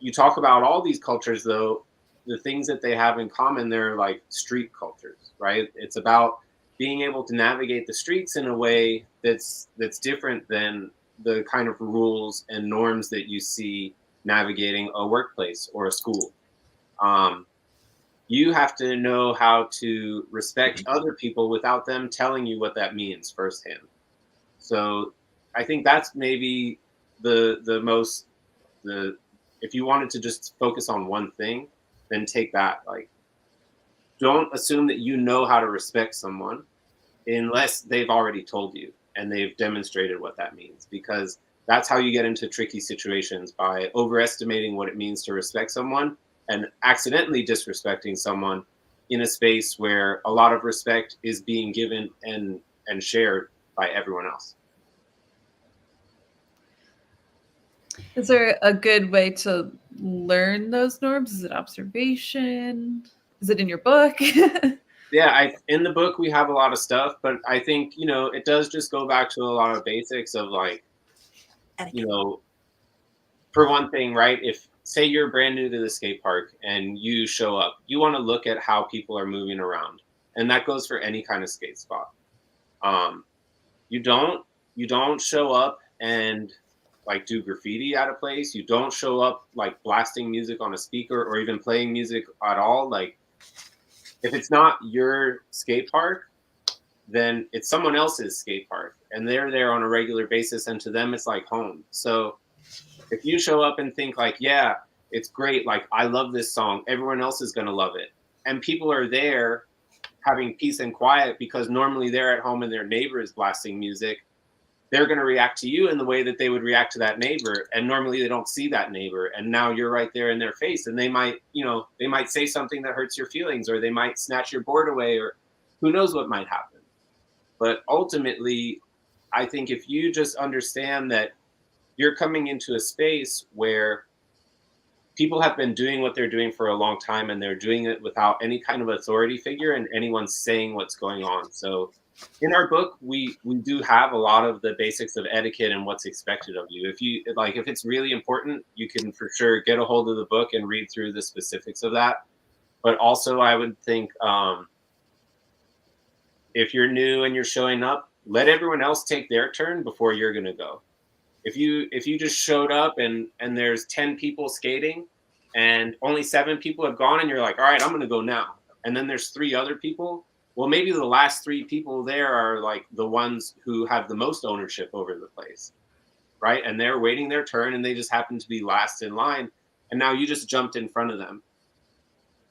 you talk about all these cultures, though, the things that they have in common, they're like street cultures, right? It's about being able to navigate the streets in a way that's different than the kind of rules and norms that you see navigating a workplace or a school. You have to know how to respect other people without them telling you what that means firsthand. So I think that's maybe if you wanted to just focus on one thing, then take that. Like, don't assume that you know how to respect someone unless they've already told you and they've demonstrated what that means, because that's how you get into tricky situations, by overestimating what it means to respect someone and accidentally disrespecting someone in a space where a lot of respect is being given and shared by everyone else. Is there a good way to learn those norms? Is it observation? Is it in your book? Yeah, in the book we have a lot of stuff, but I think, it does just go back to a lot of basics of like, for one thing, right? If say you're brand new to the skate park and you show up, you want to look at how people are moving around. And that goes for any kind of skate spot. You don't show up and like do graffiti at a place. You don't show up like blasting music on a speaker or even playing music at all. Like, if it's not your skate park, then it's someone else's skate park and they're there on a regular basis, and to them it's like home. So if you show up and think like, yeah, it's great, like I love this song, everyone else is going to love it, and people are there having peace and quiet because normally they're at home and their neighbor is blasting music, they're going to react to you in the way that they would react to that neighbor. And normally they don't see that neighbor. And now you're right there in their face, and they might, you know, they might say something that hurts your feelings, or they might snatch your board away, or who knows what might happen. But ultimately, I think if you just understand that you're coming into a space where people have been doing what they're doing for a long time, and they're doing it without any kind of authority figure and anyone saying what's going on. So in our book, we do have a lot of the basics of etiquette and what's expected of you. If you like, if it's really important, you can for sure get a hold of the book and read through the specifics of that. But also, I would think if you're new and you're showing up, let everyone else take their turn before you're going to go. If you just showed up and there's 10 people skating and only 7 people have gone, and you're like, all right, I'm going to go now, and then there's 3 other people, well, maybe the last 3 people there are like the ones who have the most ownership over the place, right? And they're waiting their turn, and they just happen to be last in line, and now you just jumped in front of them.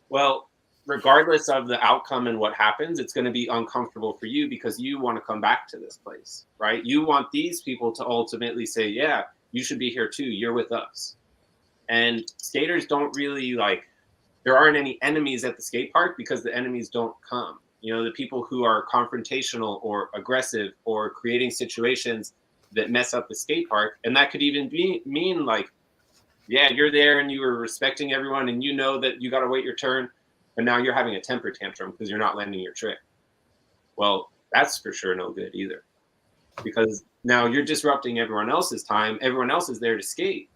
Well, regardless of the outcome and what happens, it's going to be uncomfortable for you because you want to come back to this place, right? You want these people to ultimately say, yeah, you should be here too. You're with us. And skaters don't really like, there aren't any enemies at the skate park because the enemies don't come. You know, the people who are confrontational or aggressive or creating situations that mess up the skate park. And that could even mean like, yeah, you're there and you were respecting everyone, and you know that you got to wait your turn, but now you're having a temper tantrum because you're not landing your trick. Well, that's for sure no good either, because now you're disrupting everyone else's time. Everyone else is there to skate.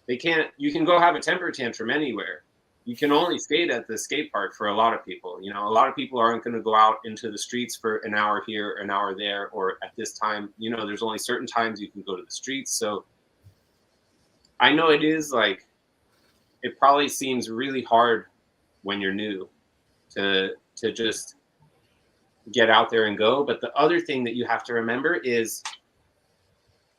You can go have a temper tantrum anywhere. You can only skate at the skate park for a lot of people. You know, a lot of people aren't going to go out into the streets for an hour here, an hour there, or at this time. You know, there's only certain times you can go to the streets. So I know it is like, it probably seems really hard when you're new to just get out there and go. But the other thing that you have to remember is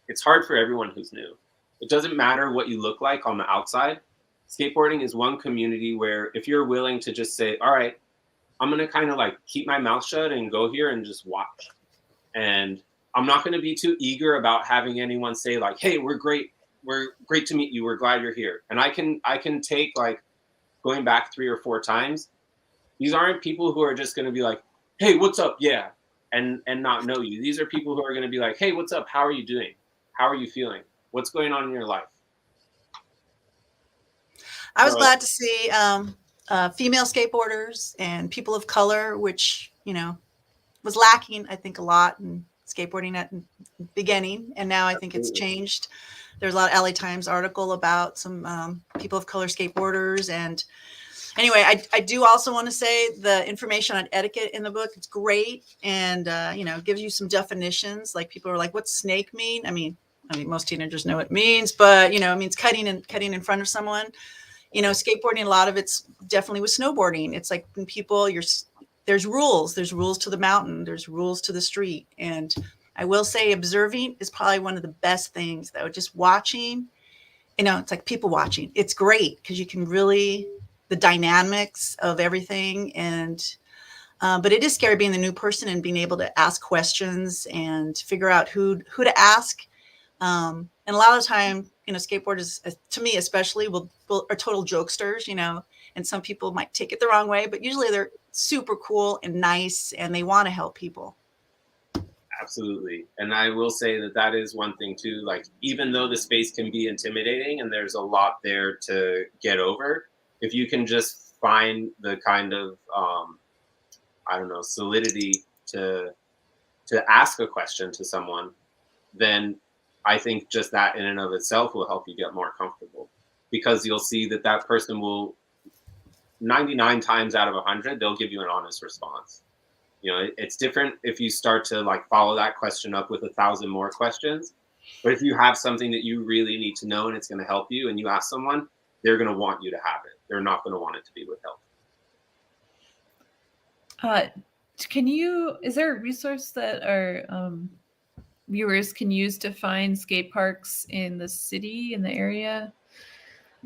it's hard for everyone who's new. It doesn't matter what you look like on the outside. Skateboarding is one community where if you're willing to just say, all right, I'm going to kind of like keep my mouth shut and go here and just watch. And I'm not going to be too eager about having anyone say like, hey, we're great. We're great to meet you. We're glad you're here. And I can take like going back 3 or 4 times. These aren't people who are just going to be like, hey, what's up? Yeah. And not know you. These are people who are going to be like, hey, what's up? How are you doing? How are you feeling? What's going on in your life? I was glad to see female skateboarders and people of color, which, you know, was lacking, I think, a lot in skateboarding at the beginning. And now I think it's changed. There's a lot of LA Times article about some people of color skateboarders. And anyway, I do also want to say the information on etiquette in the book, it's great. And, you know, gives you some definitions. Like people are like, what's snake mean? I mean, most teenagers know what it means, but, you know, it means cutting in front of someone. You know, skateboarding, a lot of it's definitely with snowboarding. It's like when people, there's rules to the mountain, there's rules to the street. And I will say observing is probably one of the best things, though. Just watching, you know, it's like people watching. It's great because you can really, the dynamics of everything. And, but it is scary being the new person and being able to ask questions and figure out who to ask. And a lot of the time, you know, skateboarders, to me especially, are total jokesters, you know, and some people might take it the wrong way, but usually they're super cool and nice and they want to help people. Absolutely. And I will say that is one thing too, like, even though the space can be intimidating and there's a lot there to get over, if you can just find the kind of, I don't know, solidity to ask a question to someone, then I think just that in and of itself will help you get more comfortable, because you'll see that person will 99 times out of 100, they'll give you an honest response. You know, it's different if you start to like follow that question up with 1,000 more questions. But if you have something that you really need to know and it's going to help you and you ask someone, they're going to want you to have it. They're not going to want it to be withheld. Is there a resource that our viewers can use to find skate parks in the city, in the area?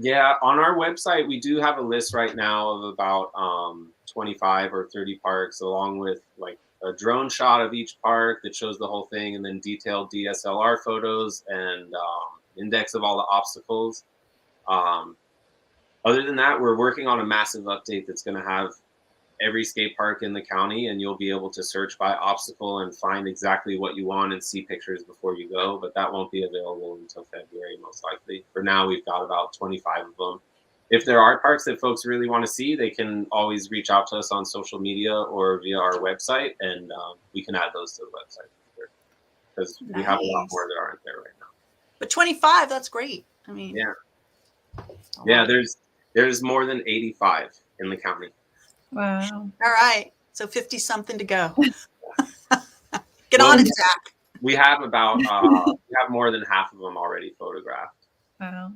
Yeah, on our website, we do have a list right now of about 25 or 30 parks, along with like a drone shot of each park that shows the whole thing, and then detailed DSLR photos and index of all the obstacles. Other than that, we're working on a massive update that's going to have every skate park in the county, and you'll be able to search by obstacle and find exactly what you want and see pictures before you go. But that won't be available until February, most likely. For now, we've got about 25 of them. If there are parks that folks really want to see, they can always reach out to us on social media or via our website, and we can add those to the website, because we have a lot more that aren't there right now. But 25, that's great. I mean, yeah, there's more than 85 in the county. Wow. All right, so 50 something to go. Get on it, Zach. We have about we have more than half of them already photographed. Wow.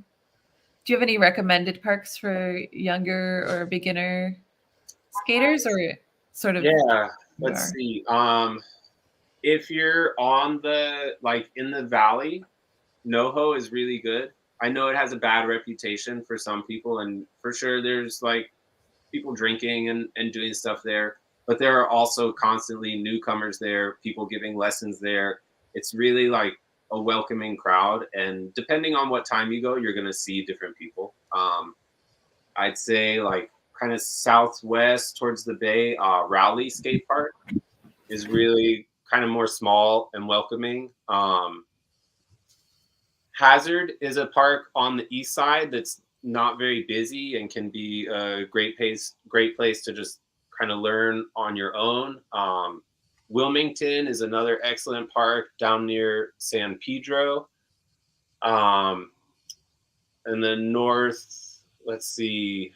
Do you have any recommended parks for younger or beginner skaters, or sort of? Yeah, let's see. If you're on the, like, in the valley, NoHo is really good. I know it has a bad reputation for some people, and for sure there's like people drinking and doing stuff there, but there are also constantly newcomers there, people giving lessons there. It's really like a welcoming crowd, and depending on what time you go, you're going to see different people. I'd say like kind of southwest towards the bay, Rowley Skate Park is really kind of more small and welcoming. Hazard is a park on the east side that's not very busy and can be a great place to just kind of learn on your own. Wilmington is another excellent park down near San Pedro. And then north, let's see,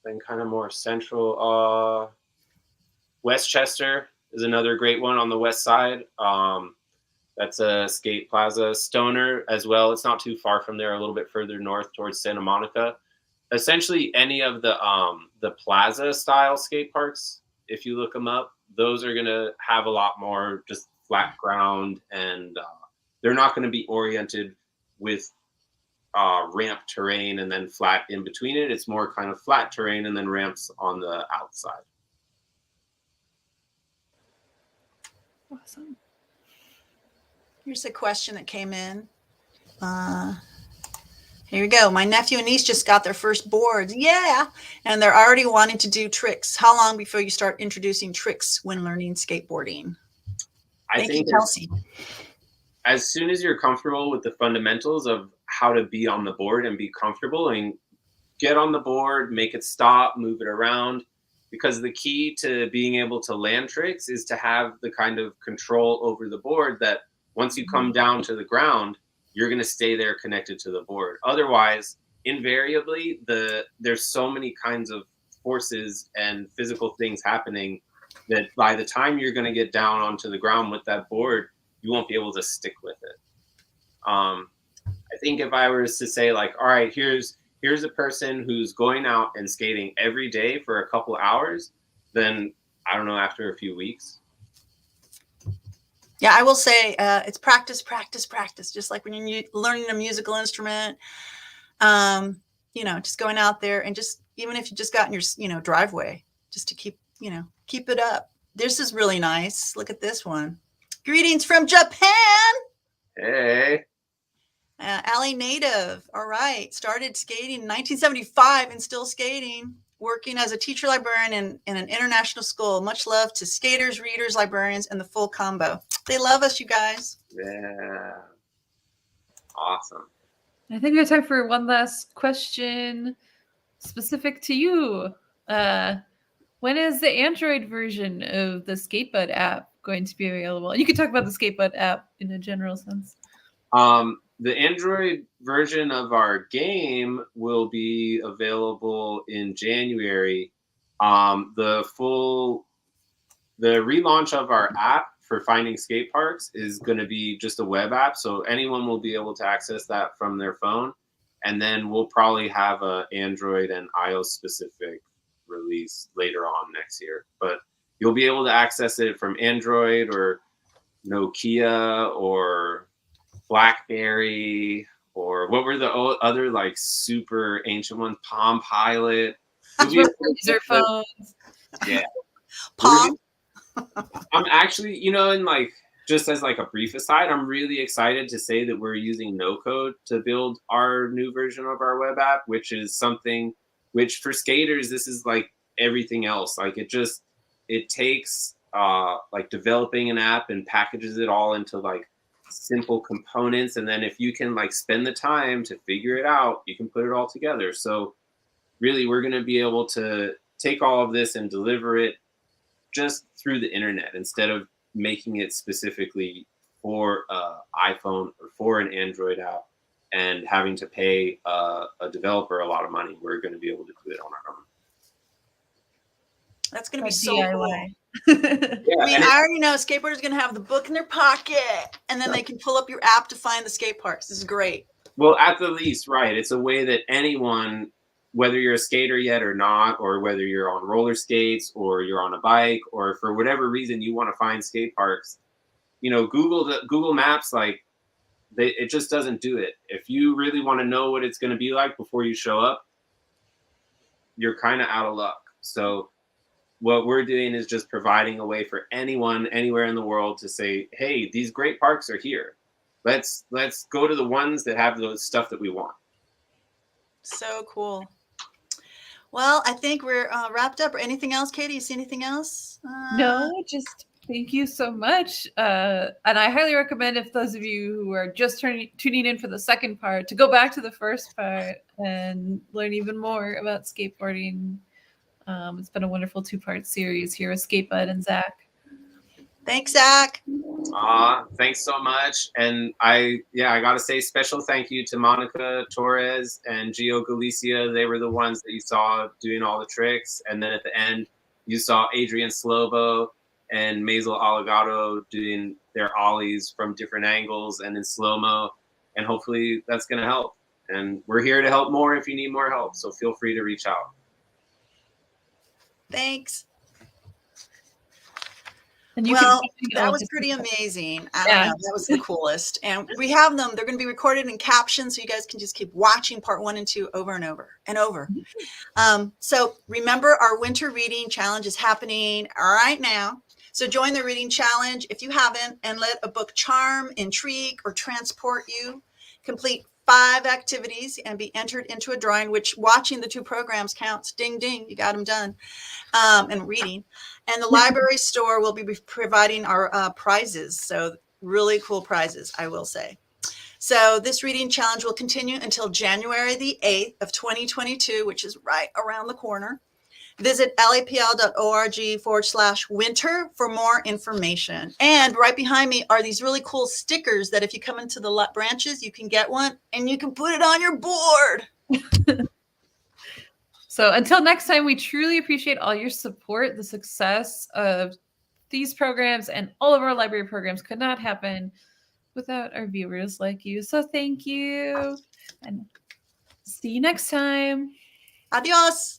then kind of more central. Westchester is another great one on the west side. That's a skate plaza. Stoner as well. It's not too far from there, a little bit further north towards Santa Monica. Essentially any of the plaza style skate parks, if you look them up, those are going to have a lot more just flat ground, and they're not going to be oriented with ramp terrain and then flat in between it. It's more kind of flat terrain and then ramps on the outside. Awesome. Here's a question that came in. Here we go. My nephew and niece just got their first boards. Yeah. And they're already wanting to do tricks. How long before you start introducing tricks when learning skateboarding? I think Kelsey. As soon as you're comfortable with the fundamentals of how to be on the board and be comfortable and get on the board, make it stop, move it around, because the key to being able to land tricks is to have the kind of control over the board that once you come down to the ground, you're going to stay there connected to the board. Otherwise, invariably, there's so many kinds of forces and physical things happening that by the time you're going to get down onto the ground with that board, you won't be able to stick with it. I think if I was to say, like, all right, here's a person who's going out and skating every day for a couple hours, then I don't know, after a few weeks. Yeah, I will say it's practice, practice, practice. Just like when you're learning a musical instrument, just going out there and just, even if you just got in your, driveway, just to keep it up. This is really nice. Look at this one. Greetings from Japan. Hey. Alley native. All right. Started skating in 1975 and still skating. Working as a teacher librarian in an international school. Much love to skaters, readers, librarians, and the full combo. They love us, you guys. Yeah. Awesome. I think we have time for one last question specific to you. When is the Android version of the Skateboard app going to be available? You could talk about the Skateboard app in a general sense. The Android version of our game will be available in January. The relaunch of our app for finding skate parks is going to be just a web app, so anyone will be able to access that from their phone. And then we'll probably have a Android and iOS specific release later on next year. But you'll be able to access it from Android or Nokia or BlackBerry, or what were the other like super ancient ones? Palm Pilot. User phones. Yeah. Palm. I'm actually, you know, in like just as like a brief aside, I'm really excited to say that we're using no code to build our new version of our web app, which is something which for skaters, this is like everything else. Like it takes like developing an app and packages it all into like simple components. And then if you can like spend the time to figure it out, you can put it all together. So really we're going to be able to take all of this and deliver it just through the internet instead of making it specifically for iPhone or for an Android app and having to pay a developer a lot of money. We're going to be able to do it on our own. That's going to be Like so DIY. cool. Yeah, I mean, and I already know skateboarders going to have the book in their pocket, and then they can pull up your app to find the skate parks. This is great. well, at the least, right. It's a way that anyone, whether you're a skater yet or not, or whether you're on roller skates or you're on a bike, or for whatever reason you want to find skate parks, you know, Google Maps, like it just doesn't do it. If you really want to know what it's going to be like before you show up, you're kind of out of luck. So what we're doing is just providing a way for anyone anywhere in the world to say, hey, these great parks are here. Let's go to the ones that have the stuff that we want. So cool. Well, I think we're wrapped up. Or anything else, Katie? You see anything else? No, just thank you so much. And I highly recommend if those of you who are just tuning in for the second part to go back to the first part and learn even more about skateboarding. It's been a wonderful 2-part series here with Skatebud and Zach. Thanks, Zach. Thanks so much. And I got to say special thank you to Monica Torres and Gio Galicia. They were the ones that you saw doing all the tricks. And then at the end, you saw Adrian Slovo and Maisel Allegado doing their ollies from different angles and in slow-mo. And hopefully that's going to help. And we're here to help more if you need more help. So feel free to reach out. Thanks. And you Well, can that was pretty amazing. I don't Yeah. know. That was the coolest. And we have them. They're going to be recorded in captions, so you guys can just keep watching part 1 and 2 over and over and over. So remember, our winter reading challenge is happening right now. So join the reading challenge if you haven't, and let a book charm, intrigue, or transport you. Complete 5 activities and be entered into a drawing, which watching the 2 programs counts. Ding, ding, you got them done. And reading. And the library store will be providing our prizes. So really cool prizes, I will say. So this reading challenge will continue until January the 8th of 2022, which is right around the corner. Visit lapl.org/winter for more information. And right behind me are these really cool stickers that if you come into the branches, you can get one and you can put it on your board. So until next time, we truly appreciate all your support. The success of these programs and all of our library programs could not happen without our viewers like you. So thank you. And see you next time. Adios.